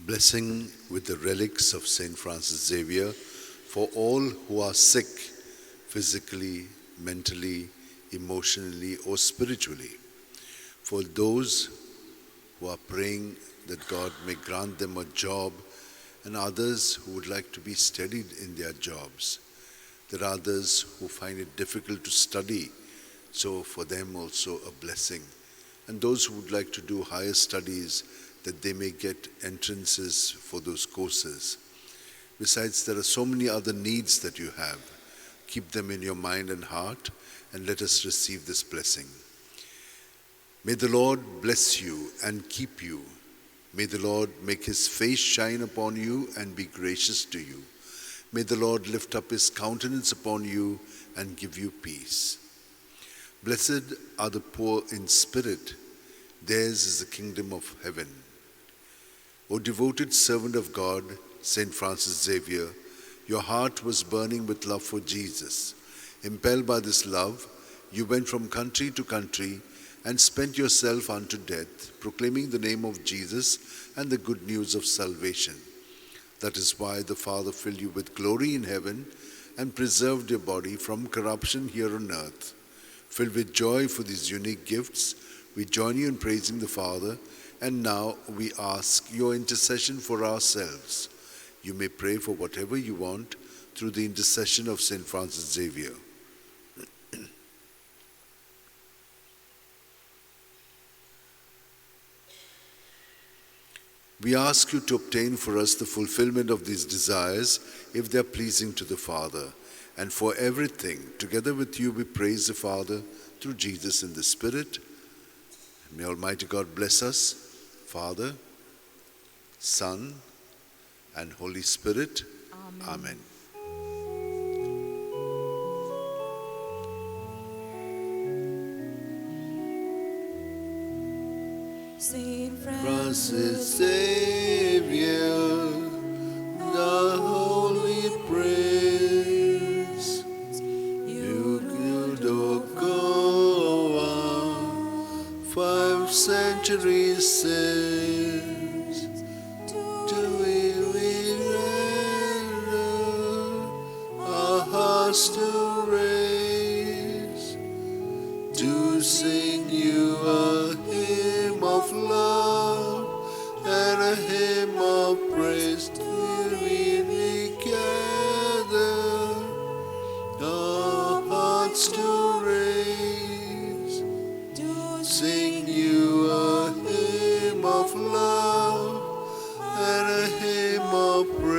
Blessing with the relics of Saint Francis Xavier for all who are sick physically, mentally, emotionally, or spiritually. For those who are praying that God may grant them a job, and others who would like to be steadied in their jobs. There are others who find it difficult to study, so for them also a blessing. And those who would like to do higher studies, that they may get entrances for those courses. Besides, there are so many other needs that you have. Keep them in your mind and heart, and let us receive this blessing. May the Lord bless you and keep you. May the Lord make his face shine upon you and be gracious to you. May the Lord lift up his countenance upon you and give you peace. Blessed are the poor in spirit. Theirs is the kingdom of heaven. O devoted servant of God, Saint Francis Xavier, your heart was burning with love for Jesus. Impelled by this love, you went from country to country and spent yourself unto death, proclaiming the name of Jesus and the good news of salvation. That is why the Father filled you with glory in heaven and preserved your body from corruption here on earth. Filled with joy for these unique gifts, we join you in praising the Father, and now we ask your intercession for ourselves. You may pray for whatever you want through the intercession of Saint Francis Xavier. We ask you to obtain for us the fulfillment of these desires, if they are pleasing to the Father. And for everything, together with you, we praise the Father through Jesus in the Spirit. May Almighty God bless us, Father, Son, and Holy Spirit. Amen. Saint Francis Xavier, the holy prince, you could go on 5 centuries since. To we render our hearts to raise, to sing you a hymn of love and a hymn of praise. Till we gather our hearts to raise, to sing you a hymn of love and a hymn of praise.